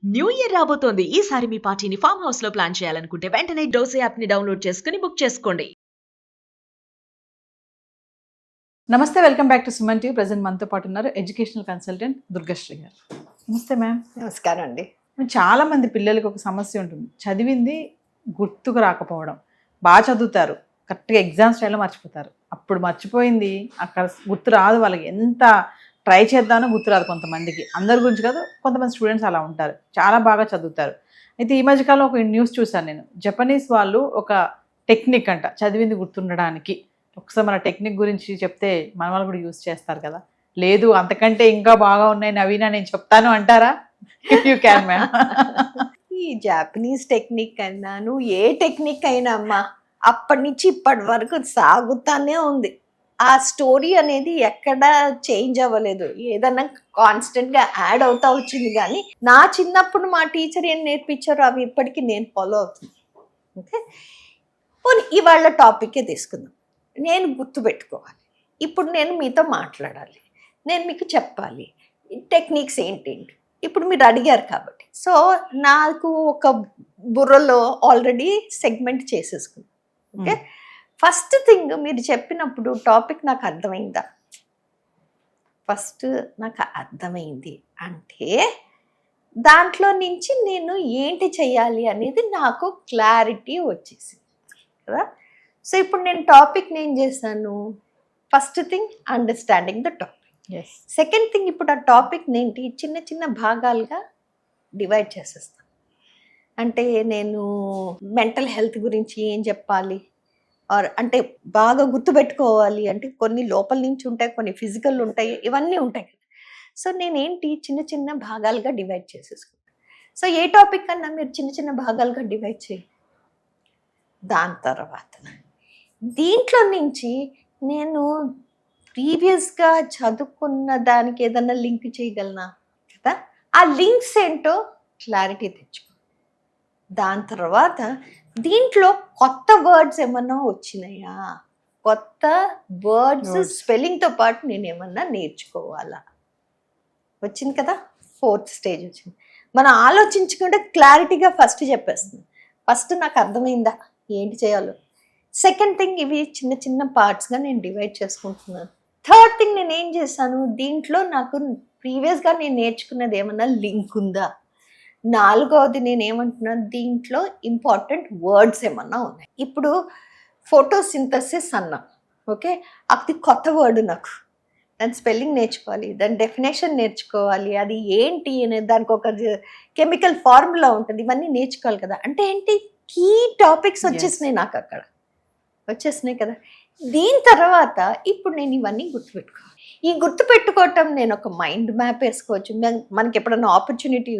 New year రాబోతోంది. ఈసారి మీ పార్టీని ఫామ్ హౌస్ లో ప్లాన్ చేయాలనుకుంటే వెంటనే డోసే యాప్ ని డౌన్లోడ్ చేసుకుని బుక్ చేసుకోండి. నమస్తే, welcome back to Suman TV. Present మనతో పాటు ఉన్నారు ఎడ్యుకేషనల్ కన్సల్టెంట్ దుర్గశ్రీ గారు. నమస్తే మ్యామ్. నమస్కారం అండి. చాలా మంది పిల్లలకి ఒక సమస్య ఉంటుంది, చదివింది గుర్తుకు రాకపోవడం. బాగా చదువుతారు, కరెక్ట్గా ఎగ్జామ్స్ టైంలో మర్చిపోతారు. అప్పుడు మర్చిపోయింది అక్కడ గుర్తు రాదు. వాళ్ళకి ఎంత ట్రై చేద్దామో గుర్తు రాదు. కొంతమందికి, అందరి గురించి కాదు, కొంతమంది స్టూడెంట్స్ అలా ఉంటారు, చాలా బాగా చదువుతారు. అయితే ఈ మధ్యకాలంలో ఒక న్యూస్ చూశాను నేను. జపనీస్ వాళ్ళు ఒక టెక్నిక్ అంట చదివింది గుర్తుండడానికి. ఒకసారి మన టెక్నిక్ గురించి చెప్తే మన వాళ్ళు కూడా యూజ్ చేస్తారు కదా. లేదు అంతకంటే ఇంకా బాగా ఉన్నాయి నవీన, నేను చెప్తాను అంటారా? You can ma'am. ఈ జాపనీస్ టెక్నిక్ అన్నాను, ఏ టెక్నిక్ అయినా అమ్మా అప్పటి నుంచి ఇప్పటి వరకు సాగుతానే ఉంది. ఆ స్టోరీ అనేది ఎక్కడ చేంజ్ అవ్వలేదు, ఏదన్నా కాన్స్టెంట్ గా యాడ్ అవుతా వచ్చింది. కానీ నా చిన్నప్పుడు మా టీచర్ ఏం నేర్పించారో అవి ఇప్పటికీ నేను ఫాలో అవుతుంది. ఓకే, ఇవాళ టాపికే తీసుకుందాం. నేను గుర్తుపెట్టుకోవాలి, ఇప్పుడు నేను మీతో మాట్లాడాలి, నేను మీకు చెప్పాలి టెక్నిక్స్ ఏంటేంటి. ఇప్పుడు మీరు అడిగారు కాబట్టి, సో నాకు ఒక బుర్రలో ఆల్రెడీ సెగ్మెంట్ చేసేసుకున్నాను. ఓకే, ఫస్ట్ థింగ్ మీరు చెప్పినప్పుడు టాపిక్ నాకు అర్థమైందా? ఫస్ట్ నాకు అర్థమైంది అంటే దాంట్లో నుంచి నేను ఏంటి చెయ్యాలి అనేది నాకు క్లారిటీ వచ్చేసింది కదా. సో ఇప్పుడు నేను టాపిక్ ఏం చేశాను? First thing understanding the topic. Second thing, ఇప్పుడు ఆ టాపిక్ ఏంటి, చిన్న చిన్న భాగాలుగా డివైడ్ చేసేస్తాను. అంటే నేను మెంటల్ హెల్త్ గురించి ఏం చెప్పాలి, ఆర్ అంటే బాగా గుర్తుపెట్టుకోవాలి అంటే కొన్ని లోపల నుంచి ఉంటాయి, కొన్ని ఫిజికల్ ఉంటాయి, ఇవన్నీ ఉంటాయి కదా. సో నేనేంటి చిన్న చిన్న భాగాలుగా డివైడ్ చేసేసుకుంటాను. సో ఏ టాపిక్ అన్నా మీరు చిన్న చిన్న భాగాలుగా డివైడ్ చేయండి. దాని తర్వాత దీంట్లో నుంచి నేను ప్రీవియస్గా చదువుకున్న దానికి ఏదన్నా లింక్ చేయగలనా కదా. ఆ లింక్స్ ఏంటో క్లారిటీ తెచ్చుకో. దాని తర్వాత దీంట్లో కొత్త వర్డ్స్ ఏమన్నా వచ్చినాయా, కొత్త వర్డ్స్ స్పెల్లింగ్తో పాటు నేను ఏమన్నా నేర్చుకోవాలా, వచ్చింది కదా. ఫోర్త్ స్టేజ్ వచ్చింది. మనం ఆలోచించకుండా క్లారిటీగా ఫస్ట్ చెప్పేస్తుంది. ఫస్ట్ నాకు అర్థమైందా ఏంటి చేయాలో. సెకండ్ థింగ్, ఇవి చిన్న చిన్న పార్ట్స్గా నేను డివైడ్ చేసుకుంటున్నాను. థర్డ్ థింగ్, నేను ఏం చేశాను, దీంట్లో నాకు ప్రీవియస్గా నేను నేర్చుకున్నది ఏమన్నా లింక్ ఉందా. నాలుగవది నేను ఏమంటున్నాను, దీంట్లో ఇంపార్టెంట్ వర్డ్స్ ఏమన్నా ఉన్నాయి. ఇప్పుడు ఫోటోసింథసిస్ అన్నా, ఓకే, అది కొత్త వర్డ్ నాకు. దాని స్పెల్లింగ్ నేర్చుకోవాలి, దాని డెఫినేషన్ నేర్చుకోవాలి, అది ఏంటి అనేది దానికి ఒక కెమికల్ ఫార్ములా ఉంటుంది, ఇవన్నీ నేర్చుకోవాలి కదా. అంటే ఏంటి, కీ టాపిక్స్ వచ్చేసినాయి నాకు, అక్కడ వచ్చేసినాయి కదా. దీని తర్వాత ఇప్పుడు నేను ఇవన్నీ గుర్తుపెట్టుకోవాలి. ఈ గుర్తుపెట్టుకోవటం నేను ఒక మైండ్ మ్యాప్ వేసుకోవచ్చు. మనకి ఎప్పుడన్నా ఆపర్చునిటీ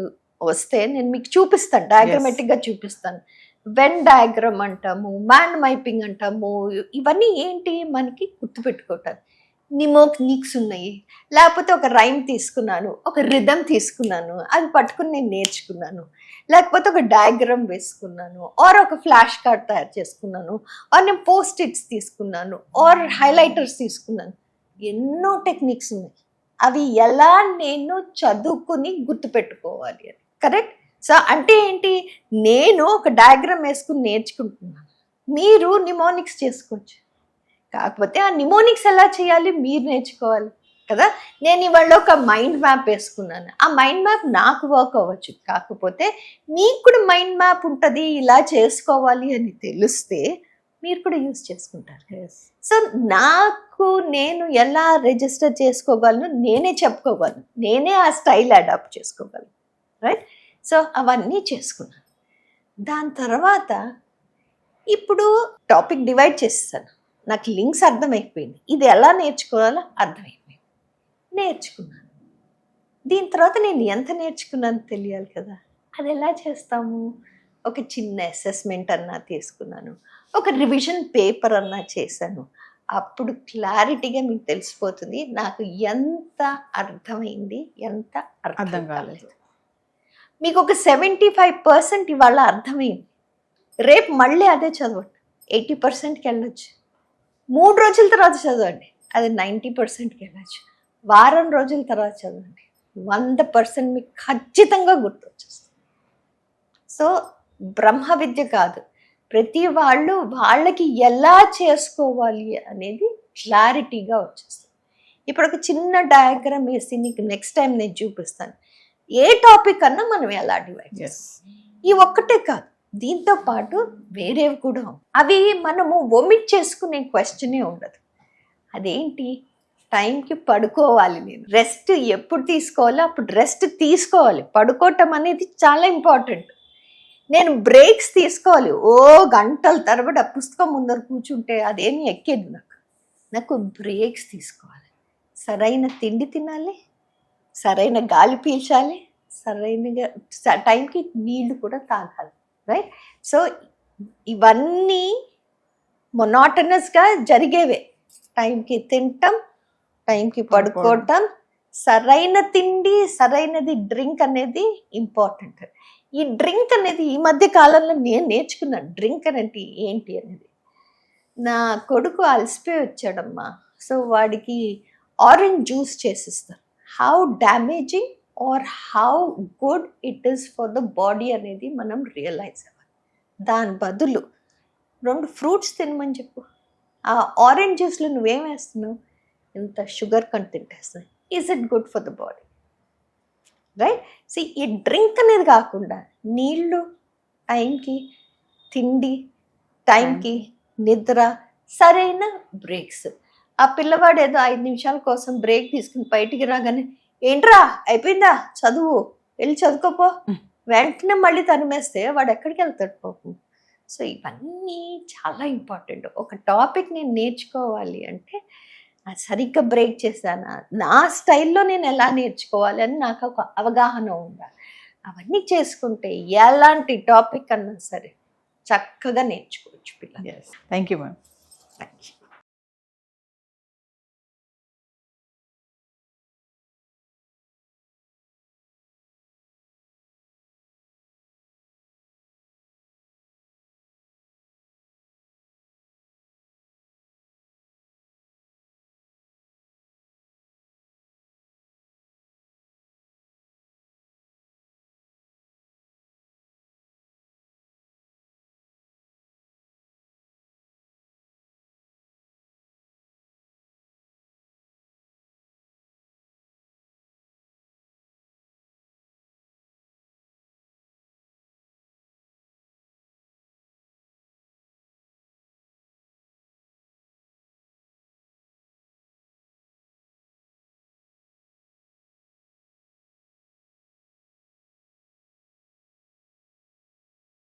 వస్తే నేను మీకు చూపిస్తాను, డయాగ్రమెటిక్గా చూపిస్తాను. వెన్ డయాగ్రామ్ అంటాము, మ్యాండ్ మైపింగ్ అంటాము. ఇవన్నీ ఏంటి మనకి గుర్తుపెట్టుకోవటాలు. నిమోనిక్స్ ఉన్నాయి, లేకపోతే ఒక రైమ్ తీసుకున్నాను, ఒక రిథమ్ తీసుకున్నాను, అది పట్టుకుని నేను నేర్చుకున్నాను. లేకపోతే ఒక డయాగ్రామ్ వేసుకున్నాను, ఆర్ ఒక ఫ్లాష్ కార్డ్ తయారు చేసుకున్నాను, ఆర్ నేను పోస్ట్ ఇట్స్ తీసుకున్నాను, ఆర్ హైలైటర్స్ తీసుకున్నాను. ఎన్నో టెక్నిక్స్ ఉన్నాయి. అవి ఎలా నేను చదువుకుని గుర్తుపెట్టుకోవాలి అని. కరెక్ట్. సో అంటే ఏంటి, నేను ఒక డయాగ్రామ్ వేసుకుని నేర్చుకుంటున్నాను, మీరు నిమోనిక్స్ చేసుకోవచ్చు. కాకపోతే ఆ నిమోనిక్స్ ఎలా చేయాలి మీరు నేర్చుకోవాలి కదా. నేను ఇవాళ ఒక మైండ్ మ్యాప్ వేసుకున్నాను, ఆ మైండ్ మ్యాప్ నాకు వర్క్ అవ్వచ్చు, కాకపోతే మీకు కూడా మైండ్ మ్యాప్ ఉంటుంది, ఇలా చేసుకోవాలి అని తెలిస్తే మీరు కూడా యూజ్ చేసుకుంటారు. సో నాకు నేను ఎలా రిజిస్టర్ చేసుకోగలను, నేనే చెప్పుకోగలను, నేనే ఆ స్టైల్ అడాప్ట్ చేసుకోగలను. రైట్. సో అవన్నీ చేసుకున్నాను. దాని తర్వాత ఇప్పుడు టాపిక్ డివైడ్ చేసేసాను, నాకు లింక్స్ అర్థమైపోయింది, ఇది ఎలా నేర్చుకోవాలో అర్థమైపోయింది, నేర్చుకున్నాను. దీని తర్వాత నేను ఎంత నేర్చుకున్నాను తెలియాలి కదా. అది ఎలా చేస్తాము, ఒక చిన్న అసెస్మెంట్ అన్నా తీసుకున్నాను, ఒక రివిజన్ పేపర్ అన్నా చేశాను. అప్పుడు క్లారిటీగా మీకు తెలిసిపోతుంది నాకు ఎంత అర్థమైంది, ఎంత అర్థం కాలేదు. మీకు ఒక 75% ఇవాళ అర్థమైంది, రేపు మళ్ళీ అదే చదవండి, 80%కి వెళ్ళొచ్చు. 3 రోజుల తర్వాత చదవండి, అది 90%కి వెళ్ళచ్చు. వారం రోజుల తర్వాత చదవండి, 100% మీకు ఖచ్చితంగా గుర్తొచ్చేస్తుంది. సో బ్రహ్మ విద్య కాదు, ప్రతి వాళ్ళు వాళ్ళకి ఎలా చేసుకోవాలి అనేది క్లారిటీగా వచ్చేస్తుంది. ఇప్పుడు ఒక చిన్న డయాగ్రామ్ వేసి నీకు నెక్స్ట్ టైం నేను చూపిస్తాను. ఏ టాపిక్ అన్నా మనం ఎలా డివైడ్ చేస్తాం. ఈ ఒక్కటే కాదు, దీంతో పాటు వేరేవి కూడా ఉన్నాయి. అవి మనము ఒమిట్ చేసుకునే క్వశ్చనే ఉండదు. అదేంటి, టైంకి పడుకోవాలి, నేను రెస్ట్ ఎప్పుడు తీసుకోవాలో అప్పుడు రెస్ట్ తీసుకోవాలి. పడుకోవటం అనేది చాలా ఇంపార్టెంట్. నేను బ్రేక్స్ తీసుకోవాలి. గంటల తరబడి ఆ పుస్తకం ముందర కూర్చుంటే అదేమి ఎక్కేది నాకు బ్రేక్స్ తీసుకోవాలి. సరైన తిండి తినాలి, సరైన గాలి పీల్చాలి, సరైన టైంకి నీళ్లు కూడా తాగాలి. రైట్? సో ఇవన్నీ మొనాటనస్గా జరిగేవే. టైంకి తింటాం, టైంకి పడుకోవటం, సరైన తిండి, సరైనది డ్రింక్ అనేది ఇంపార్టెంట్. ఈ డ్రింక్ అనేది ఈ మధ్య కాలంలో నేను నేర్చుకున్నాను. డ్రింక్ అనేది ఏంటి అనేది. నా కొడుకు అలసిపోయి వచ్చాడమ్మా, సో వాడికి ఆరెంజ్ జ్యూస్ చేసిస్తాను. How damaging or how good it is for the body అనేది మనం రియలైజ్ అవ్వాలి. దాని బదులు 2 ఫ్రూట్స్ తినమని చెప్పు. ఆ ఆరెంజ్ జ్యూస్లో నువ్వేం వేస్తున్నావు? ఇంత షుగర్ కంటెంట్ వేస్తున్నావు. Is it good for the body? Right? So ఈ డ్రింక్ అనేది కాకుండా నీళ్ళు, టైంకి తిండి, టైంకి నిద్ర, సరైన బ్రేక్స్. ఆ పిల్లవాడు ఏదో 5 నిమిషాల కోసం బ్రేక్ తీసుకుని బయటికి రాగానే, ఏంట్రా అయిపోయిందా చదువు, వెళ్ళి చదువుకోపో, వెంటనే మళ్ళీ తరిమేస్తే వాడు ఎక్కడికి వెళ్తాడు పాపం. సో ఇవన్నీ చాలా ఇంపార్టెంట్. ఒక టాపిక్ నేను నేర్చుకోవాలి అంటే సరిగ్గా బ్రేక్ చేశానా, నా స్టైల్లో నేను ఎలా నేర్చుకోవాలి అని నాకు ఒక అవగాహన ఉండాలి. అవన్నీ చేసుకుంటే ఎలాంటి టాపిక్ అన్నా సరే చక్కగా నేర్చుకోవచ్చు పిల్లలు. Thank you ma'am. Thank you.